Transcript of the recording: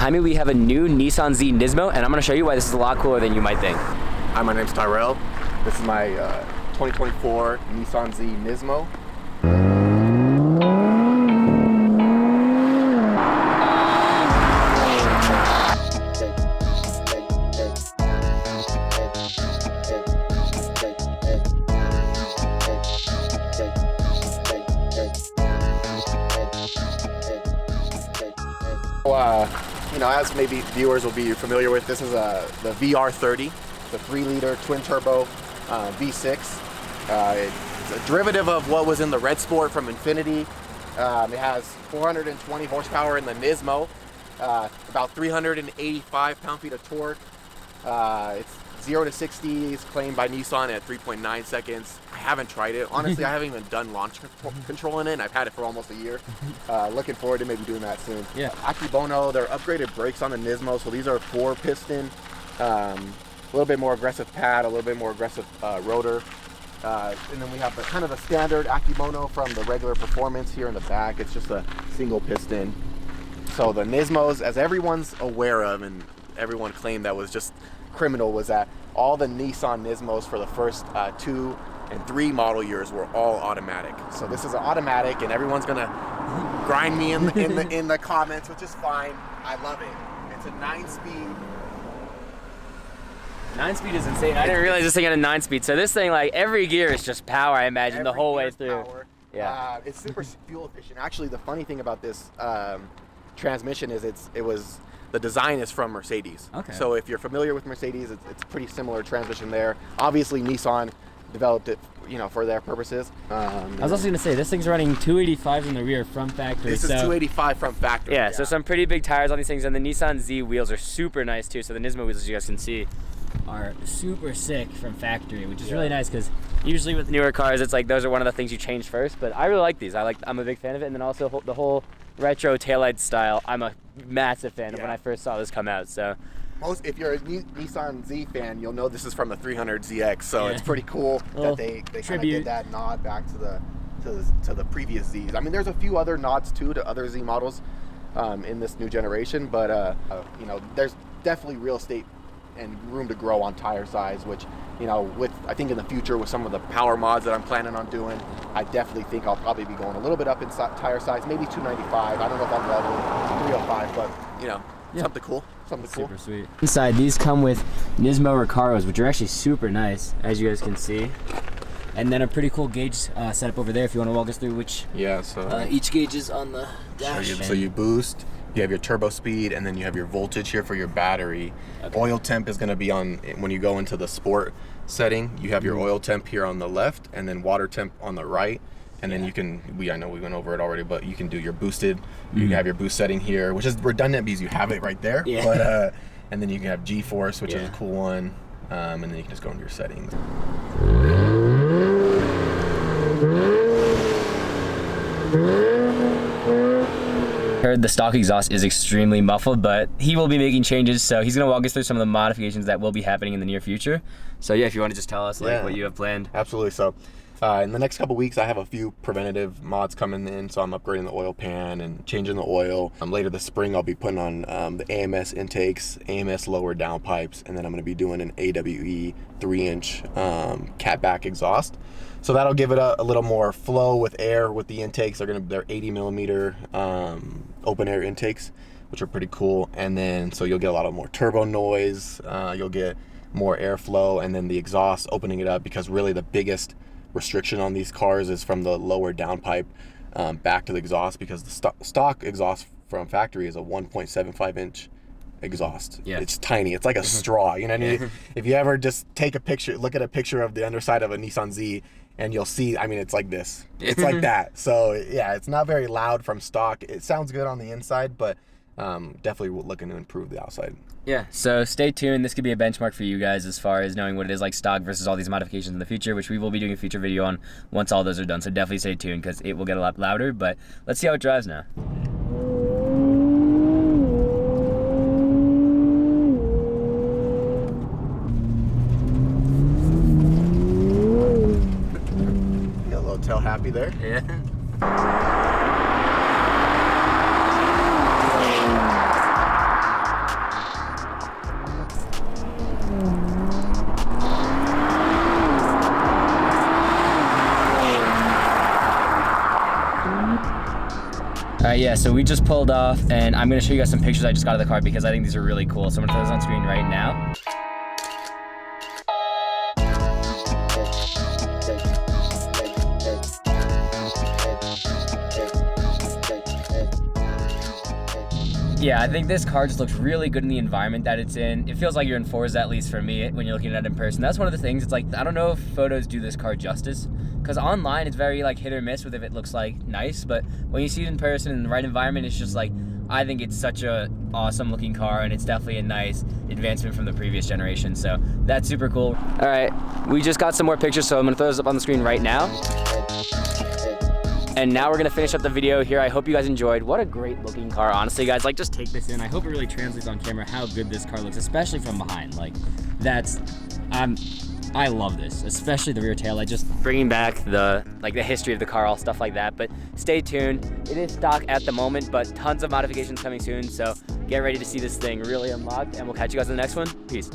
Behind me we have a new Nissan Z Nismo, and I'm going to show you why this is a lot cooler than you might think. Hi, my name's Tyrell. This is my 2024 Nissan Z Nismo. As maybe viewers will be familiar with, this is the VR30, the 3-liter twin-turbo V6. It's a derivative of what was in the Red Sport from Infiniti. It has 420 horsepower in the Nismo, about 385 pound-feet of torque. It's 0 to 60 is claimed by Nissan at 3.9 seconds. I haven't tried it. Honestly, I haven't even done launch control in it, and I've had it for almost a year. Looking forward to maybe doing that soon. Yeah. Akebono, they're upgraded brakes on the Nismo, so these are 4-piston, a little bit more aggressive pad, a little bit more aggressive rotor. And then we have kind of the standard Akebono from the regular Performance here in the back. It's just a single piston. So the Nismos, as everyone's aware of, and everyone claimed that was just criminal, was that all the Nissan Nismos for the first 2 and 3 model years were all automatic. So this is an automatic, and everyone's gonna grind me in the comments, which is fine. I love it. It's a 9-speed. 9-speed is insane. I didn't realize this thing had a 9-speed. So this thing, like, every gear is just power, I imagine, the whole way through. Power. Yeah. It's super fuel efficient. Actually, the funny thing about this transmission is the design is from Mercedes. Okay. So if you're familiar with Mercedes, it's pretty similar transmission there. Obviously, Nissan developed it, for their purposes. I was also going to say, this thing's running 285s in the rear from factory. This is 285 from factory. Yeah, so some pretty big tires on these things, and the Nissan Z wheels are super nice too. So the Nismo wheels, as you guys can see, are super sick from factory, which is really nice because usually with newer cars, it's like those are one of the things you change first. But I really like these. I'm a big fan of it, and then also the whole retro taillight style. I'm a massive fan of when I first saw this come out. So if you're a Nissan Z fan, you'll know this is from the 300ZX. So it's pretty cool that they kind of did that nod back to the previous Zs. I mean, there's a few other nods too to other Z models in this new generation, but there's definitely real estate and room to grow on tire size, which I think in the future with some of the power mods that I'm planning on doing, I definitely think I'll probably be going a little bit up in tire size, maybe 295. I don't know if I'll go all the way to 305, but something cool. Super sweet. Inside, these come with Nismo Recaros, which are actually super nice, as you guys can see. And then a pretty cool gauge setup over there if you want to walk us through which each gauge is on the dash. So you boost, you have your turbo speed, and then you have your voltage here for your battery. Okay. Oil temp is going to be on, when you go into the sport setting, you have your oil temp here on the left, and then water temp on the right. And then you can, I know we went over it already, but you can do your boosted. You can have your boost setting here, which is redundant because you have it right there. Yeah. But, and then you can have G-force, which is a cool one. And then you can just go into your settings. Heard the stock exhaust is extremely muffled, but he will be making changes, so he's going to walk us through some of the modifications that will be happening in the near future. So yeah, if you want to just tell us what you have planned. Absolutely. So in the next couple weeks, I have a few preventative mods coming in, so I'm upgrading the oil pan and changing the oil. Later this spring, I'll be putting on the AMS intakes, AMS lower downpipes, and then I'm going to be doing an AWE 3-inch catback exhaust. So that'll give it a little more flow with air with the intakes. They're 80 millimeter open air intakes, which are pretty cool. And then so you'll get a lot of more turbo noise. You'll get more airflow, and then the exhaust opening it up, because really the biggest restriction on these cars is from the lower downpipe back to the exhaust, because the stock exhaust from factory is a 1.75 inch exhaust. It's tiny. It's like a straw. You know what I mean? If you ever just look at a picture of the underside of a Nissan Z, and you'll see, I mean, it's like this. It's like that. So yeah, it's not very loud from stock. It sounds good on the inside, but definitely looking to improve the outside. Yeah, so stay tuned. This could be a benchmark for you guys as far as knowing what it is like stock versus all these modifications in the future, which we will be doing a future video on once all those are done. So definitely stay tuned because it will get a lot louder, but let's see how it drives now. Got a little tail happy there. Yeah. right, yeah, so we just pulled off, and I'm gonna show you guys some pictures I just got of the car because I think these are really cool. So I'm gonna throw those on screen right now. Yeah, I think this car just looks really good in the environment that it's in. It feels like you're in Forza, at least for me, when you're looking at it in person. That's one of the things. It's like, I don't know if photos do this car justice, because online it's very like hit or miss with if it looks like nice, but when you see it in person in the right environment, it's just like, I think it's such a awesome looking car, and it's definitely a nice advancement from the previous generation. So that's super cool. All right, we just got some more pictures, so I'm gonna throw those up on the screen right now. And now we're gonna finish up the video here. I hope you guys enjoyed. What a great looking car, honestly, guys. Like, just take this in. I hope it really translates on camera how good this car looks, especially from behind. Like, I love this, especially the rear taillight. Just bringing back the history of the car, all stuff like that. But stay tuned. It is stock at the moment, but tons of modifications coming soon. So get ready to see this thing really unlocked, and we'll catch you guys in the next one. Peace.